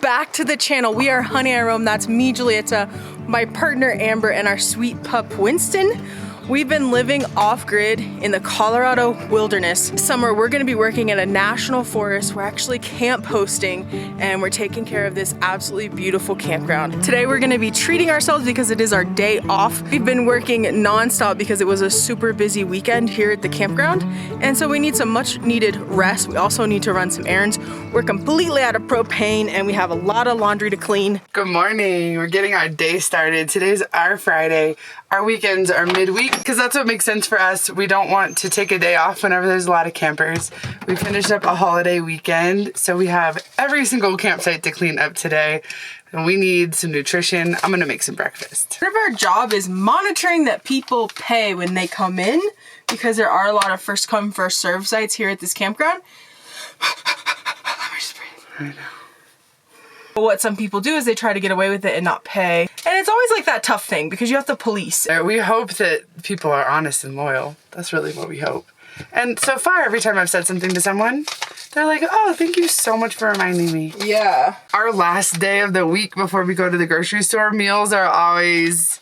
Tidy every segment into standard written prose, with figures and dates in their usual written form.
back to the channel. We are Honey I Roam. That's me, Giulietta, my partner Amber, and our sweet pup Winston. We've been living off-grid in the Colorado wilderness. This summer, we're gonna be working at a national forest. We're actually camp hosting, and we're taking care of this absolutely beautiful campground. Today, we're gonna be treating ourselves because it is our day off. We've been working non-stop because it was a super busy weekend here at the campground, and so we need some much needed rest. We also need to run some errands. We're completely out of propane, and we have a lot of laundry to clean. Good morning. We're getting our day started. Today's our Friday. Our weekends are midweek because that's what makes sense for us. We don't want to take a day off whenever there's a lot of campers. We finished up a holiday weekend, so we have every single campsite to clean up today. And we need some nutrition. I'm gonna make some breakfast. Part of our job is monitoring that people pay when they come in, because there are a lot of first come, first serve sites here at this campground. I know. What some people do is they try to get away with it and not pay. And it's always like that tough thing because you have to police. We hope that people are honest and loyal. That's really what we hope. And so far, every time I've said something to someone, they're like, oh, thank you so much for reminding me. Yeah. Our last day of the week before we go to the grocery store, meals are always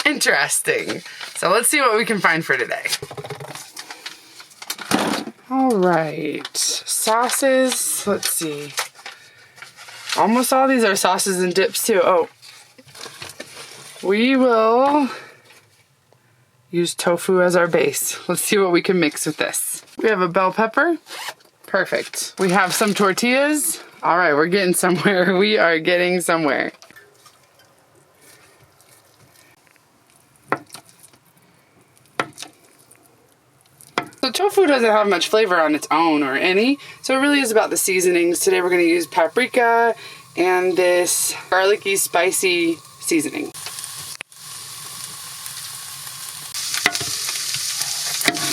interesting. So let's see what we can find for today. All right, sauces, let's see. Almost all these are sauces and dips too. Oh, we will use tofu as our base. Let's see what we can mix with this. We have a bell pepper. Perfect. We have some tortillas. All right, we're getting somewhere. We are getting somewhere. So tofu doesn't have much flavor on its own or any, so it really is about the seasonings. Today we're gonna use paprika and this garlicky, spicy seasoning.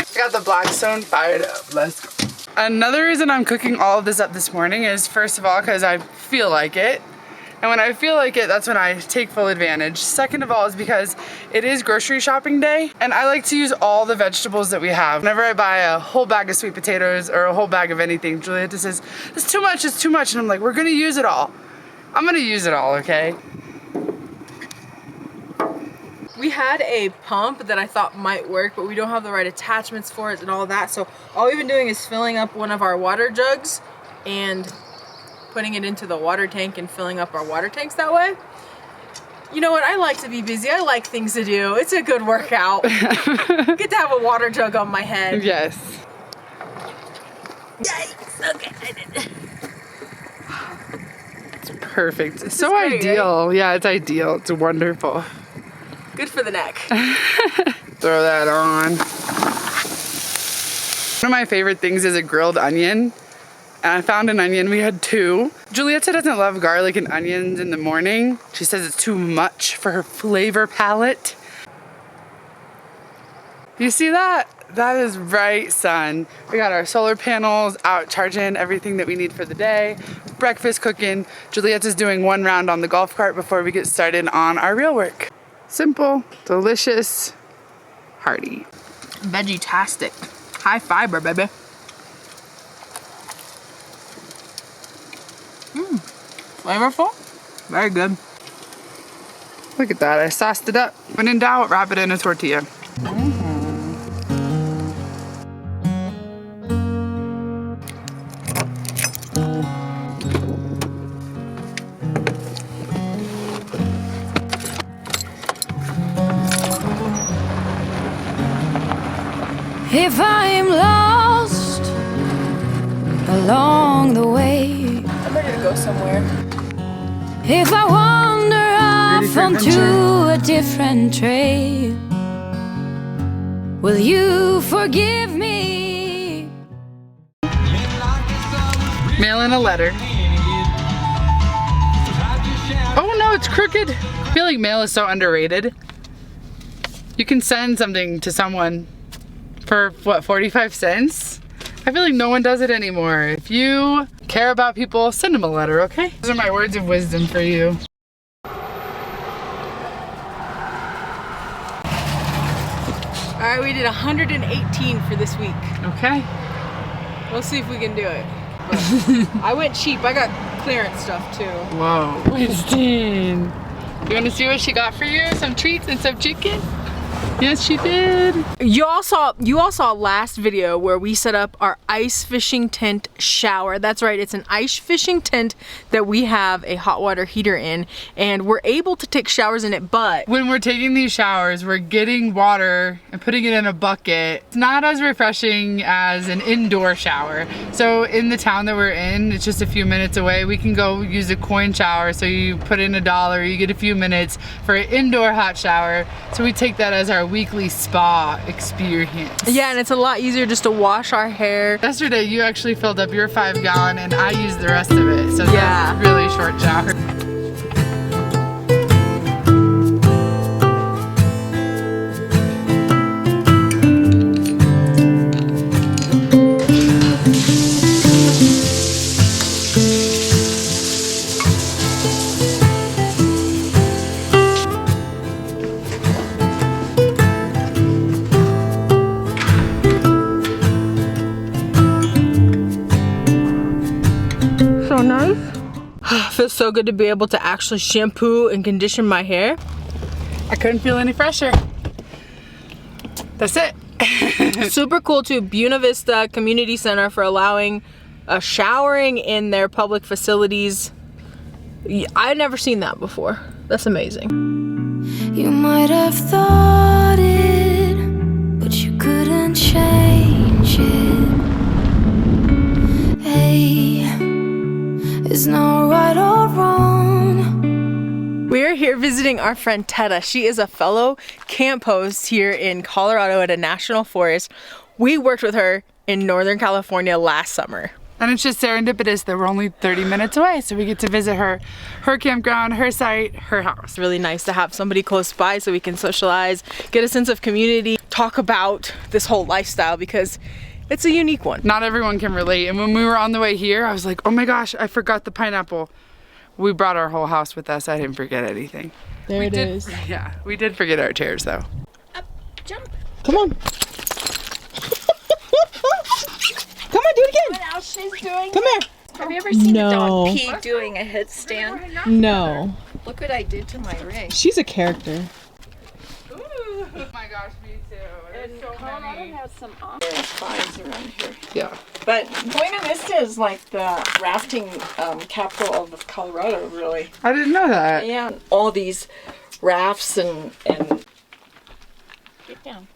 I got the Blackstone fired up. Let's go. Another reason I'm cooking all of this up this morning is, first of all, because I feel like it. And when I feel like it, that's when I take full advantage. Second of all is because it is grocery shopping day, and I like to use all the vegetables that we have. Whenever I buy a whole bag of sweet potatoes or a whole bag of anything, Giulietta says, it's too much, it's too much. And I'm like, we're gonna use it all. I'm gonna use it all, okay? We had a pump that I thought might work, but we don't have the right attachments for it and all that. So all we've been doing is filling up one of our water jugs and putting it into the water tank and filling up our water tanks that way. You know what? I like to be busy. I like things to do. It's a good workout. Get to have a water jug on my head. Yes. Yikes. Okay, I did it. It's perfect. It's so ideal. Right? Yeah, it's ideal. It's wonderful. Good for the neck. Throw that on. One of my favorite things is a grilled onion. And I found an onion. We had two. Giulietta doesn't love garlic and onions in the morning. She says it's too much for her flavor palette. You see that? That is right, son. We got our solar panels out charging everything that we need for the day. Breakfast cooking. Giulietta's doing one round on the golf cart before we get started on our real work. Simple, delicious, hearty. Veggie-tastic. High fiber, baby. Flavorful. Very good. Look at that, I sauced it up. When in doubt, wrap it in a tortilla. If I'm lost along the way, I'm ready to go somewhere. if I wander off onto a different trail, will you forgive me? Mail in a letter. Oh no, it's crooked. I feel like mail is so underrated. You can send something to someone for what, 45 cents? I feel like no one does it anymore. If you care about people, send them a letter, okay? Those are my words of wisdom for you. All right, we did 118 for this week. Okay. We'll see if we can do it. But I went cheap. I got clearance stuff too. Whoa, Winston. You want to see what she got for you? Some treats and some chicken? Yes, she did. You all saw last video where we set up our ice fishing tent shower. That's right, it's an ice fishing tent that we have a hot water heater in, and we're able to take showers in it, but when we're taking these showers, we're getting water and putting it in a bucket. It's not as refreshing as an indoor shower. So in the town that we're in, it's just a few minutes away, we can go use a coin shower. So you put in $1, you get a few minutes for an indoor hot shower. So we take that as our weekly spa experience. yeah, and it's a lot easier just to wash our hair. Yesterday, you actually filled up your 5-gallon and I used the rest of it. So Yeah. that's a really short shower. So nice. Feels so good to be able to actually shampoo and condition my hair. I couldn't feel any fresher. That's it. Super cool to Buena Vista Community Center for allowing showering in their public facilities. I've never seen that before. That's amazing. You might have thought it, but you couldn't change it. Hey, it's not right or wrong. We're here visiting our friend Tetta. She is a fellow camp host here in Colorado at a national forest. We worked with her in Northern California last summer. And it's just serendipitous that we're only 30 minutes away, so we get to visit her campground, her site, her house. It's really nice to have somebody close by so we can socialize, get a sense of community, talk about this whole lifestyle because it's a unique one. Not everyone can relate, and when we were on the way here, I was like, oh my gosh, I forgot the pineapple. We brought our whole house with us. I didn't forget anything. There it is. Yeah, we did forget our chairs though. Up, jump. Come on. Come on, do it again. What else she's doing? Come here. Have you ever seen No. a dog pee doing a headstand? No. Look what I did to my ring. She's a character. Oh my gosh, me too. There's so Colorado many. has some fines around here. Yeah. But Buena Vista is like the rafting capital of Colorado, really. I didn't know that. Yeah, all these rafts and get down.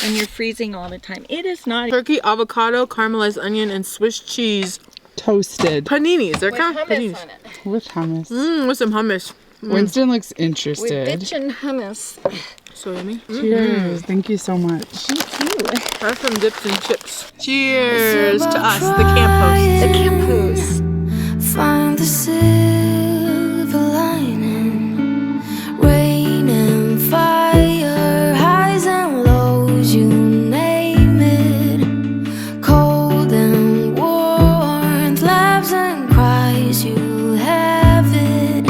And you're freezing all the time. It is not Turkey, avocado, caramelized onion, and Swiss cheese Toasted. paninis. They're with kind of hummus paninis. on it. With hummus. With some hummus. Winston looks With interested. bitchin' hummus. So yummy. Cheers. Thank you so much. Have some dips and chips. Cheers to us, the camp hosts. The camp host. Find the silver lining, rain and fire, highs and lows, you name it. Cold and warmth, laughs and cries, you have it.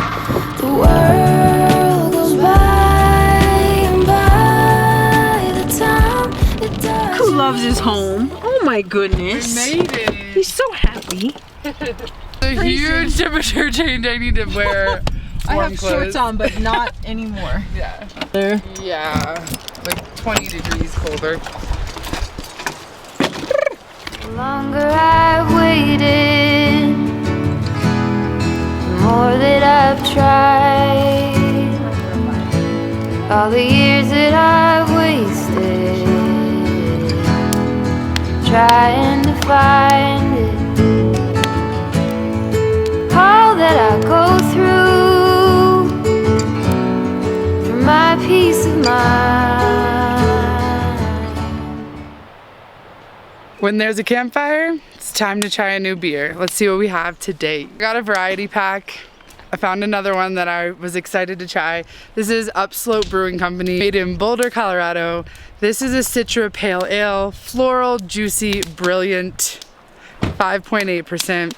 The world goes by, and by the time it does. Who loves his home? Oh my goodness. Made it. He's so happy. A huge temperature change. I need to wear I warm have clothes. shorts on, but not anymore. Yeah. There. Yeah. Like 20 degrees colder. The longer I've waited, the more that I've tried. All the years that I've wasted trying to find it. All that I go through for my peace of mind. When there's a campfire, it's time to try a new beer. Let's see what we have today. I got a variety pack. I found another one that I was excited to try. This is Upslope Brewing Company, made in Boulder, Colorado. This is a Citra Pale Ale, floral, juicy, brilliant, 5.8%.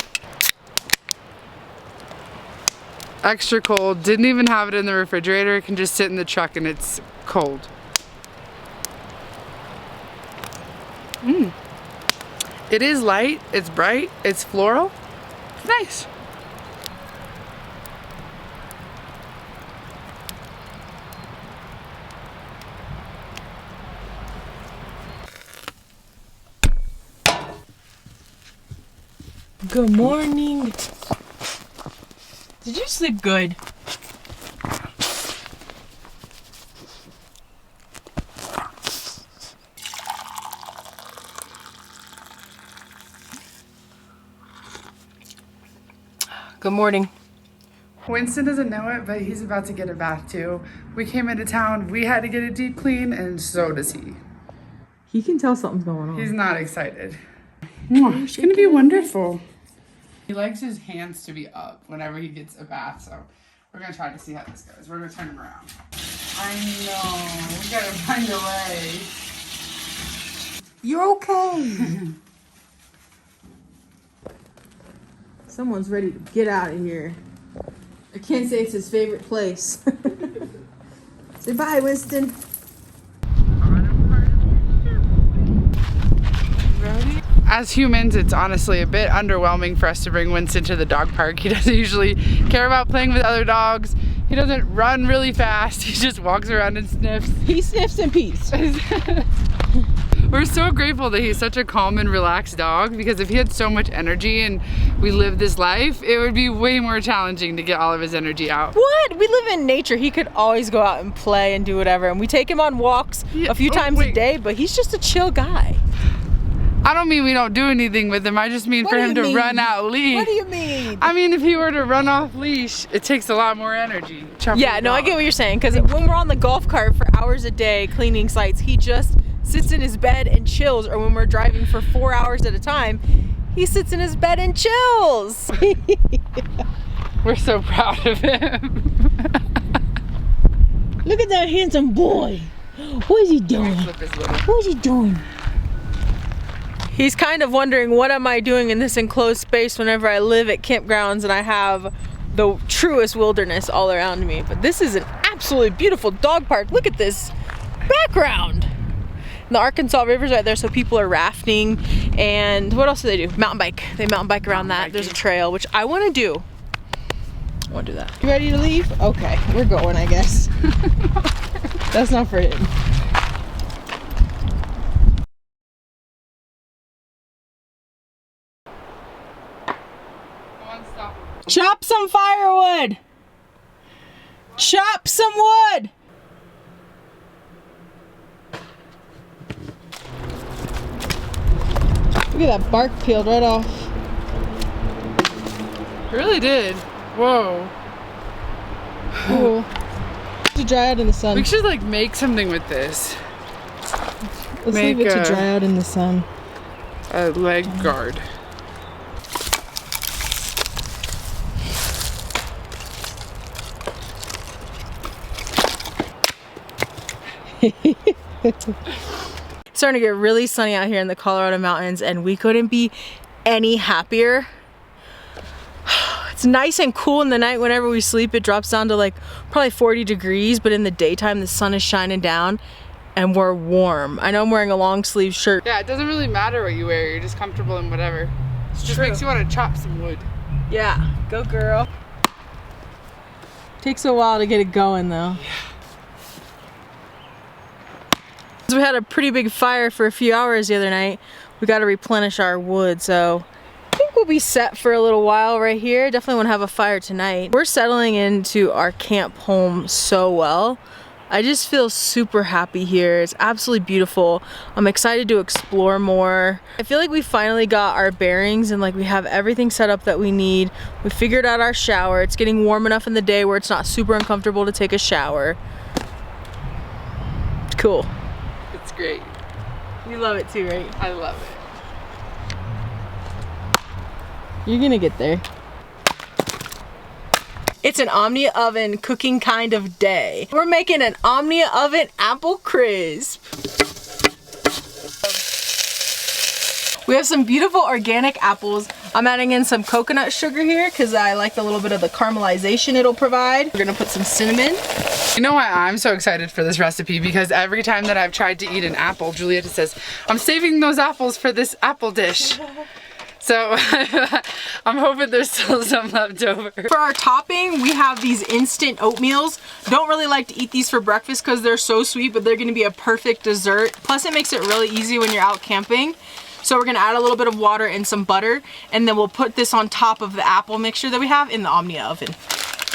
Extra cold, didn't even have it in the refrigerator. It can just sit in the truck and it's cold. It is light, it's bright, it's floral. It's nice. Good morning. Did you sleep good? Good morning. Winston doesn't know it, but he's about to get a bath too. We came into town, we had to get a deep clean, and so does he. He can tell something's going on. He's not excited. It's gonna be wonderful. He likes his hands to be up whenever he gets a bath, so we're gonna try to see how this goes. We're gonna turn him around. I know, we gotta find a way. You're okay. Someone's ready to get out of here. I can't say it's his favorite place. Say bye, Winston. As humans, it's honestly a bit underwhelming for us to bring Winston to the dog park. He doesn't usually care about playing with other dogs. He doesn't run really fast. He just walks around and sniffs. He sniffs in peace. We're so grateful that he's such a calm and relaxed dog, because if he had so much energy and we lived this life, it would be way more challenging to get all of his energy out. What? We live in nature. He could always go out and play and do whatever. And we take him on walks a few times a day, but he's just a chill guy. I don't mean we don't do anything with him. I just mean for him to run out leash. What do you mean? I mean, if he were to run off leash, it takes a lot more energy. Yeah, no, I get what you're saying. Because when we're on the golf cart for hours a day cleaning sites, he just sits in his bed and chills. Or when we're driving for 4 hours at a time, he sits in his bed and chills. We're so proud of him. Look at that handsome boy. What is he doing? What is he doing? He's kind of wondering, what am I doing in this enclosed space whenever I live at campgrounds and I have the truest wilderness all around me. But this is an absolutely beautiful dog park. Look at this background. And the Arkansas River's right there, so people are rafting. And what else do they do? Mountain bike. They mountain bike around that. There's a trail, which I want to do. I want to do that. You ready to leave? Okay, we're going, I guess. That's not for him. Chop some firewood! Chop some wood! Look at that bark peeled right off. It really did. Whoa. Cool. To dry out in the sun. We should like make something with this. Let's leave it to dry out in the sun. A leg guard. It's starting to get really sunny out here in the Colorado mountains, and we couldn't be any happier. It's nice and cool in the night. Whenever we sleep, it drops down to like probably 40 degrees, but in the daytime the sun is shining down and we're warm. I know I'm wearing a long sleeve shirt. Yeah, it doesn't really matter what you wear. You're just comfortable in whatever. It just makes you want to chop some wood. Yeah, go girl. Takes a while to get it going though. Yeah. We had a pretty big fire for a few hours the other night. We got to replenish our wood, so I think we'll be set for a little while right here. Definitely want to have a fire tonight. We're settling into our camp home so well. I just feel super happy here. It's absolutely beautiful. I'm excited to explore more. I feel like we finally got our bearings and like we have everything set up that we need. We figured out our shower. It's getting warm enough in the day where it's not super uncomfortable to take a shower. It's cool. It's great. You love it too, right? I love it. You're gonna get there. It's an Omnia oven cooking kind of day. We're making an Omnia oven apple crisp. We have some beautiful organic apples. I'm adding in some coconut sugar here because I like a little bit of the caramelization it'll provide. We're gonna put some cinnamon. You know why I'm so excited for this recipe? Because every time that I've tried to eat an apple, Giulietta says, I'm saving those apples for this apple dish. So I'm hoping there's still some left over. For our topping, we have these instant oatmeals. Don't really like to eat these for breakfast because they're so sweet, but they're gonna be a perfect dessert. Plus it makes it really easy when you're out camping. So we're gonna add a little bit of water and some butter, and then we'll put this on top of the apple mixture that we have in the Omnia oven.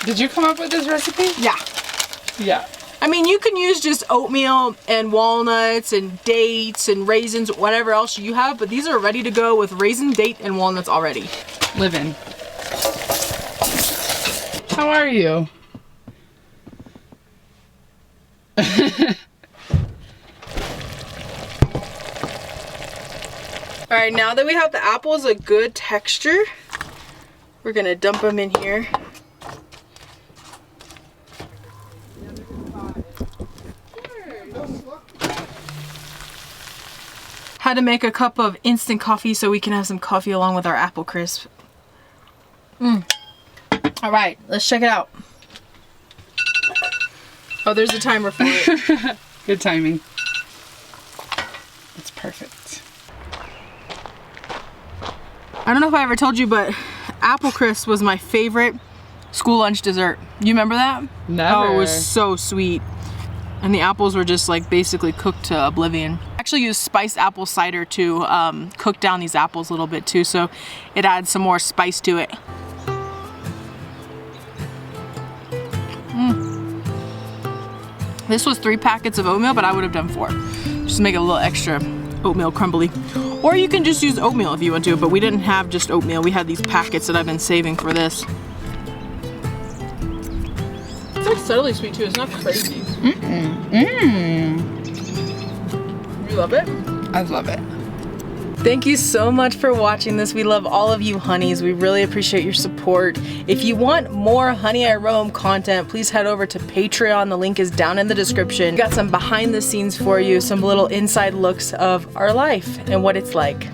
Did you come up with this recipe? Yeah. Yeah. I mean, you can use just oatmeal and walnuts and dates and raisins, whatever else you have, but these are ready to go with raisin, date, and walnuts already. Living. How are you? All right, now that we have the apples a good texture, we're gonna dump them in here. Had to make a cup of instant coffee so we can have some coffee along with our apple crisp. All right, let's check it out. Oh, there's a timer for it. Good timing. That's perfect. I don't know if I ever told you, but apple crisp was my favorite school lunch dessert. You remember that? Never. Oh, it was so sweet. And the apples were just like basically cooked to oblivion. I actually used spiced apple cider to cook down these apples a little bit too, so it adds some more spice to it. This was 3 packets of oatmeal, but I would have done 4. Just to make it a little extra oatmeal crumbly. Or you can just use oatmeal if you want to, but we didn't have just oatmeal. We had these packets that I've been saving for this. It's like subtly sweet too, it's not crazy. You love it? I love it. Thank you so much for watching this. We love all of you honeys. We really appreciate your support. If you want more Honey I Roam content, please head over to Patreon. The link is down in the description. We got some behind the scenes for you, some little inside looks of our life and what it's like.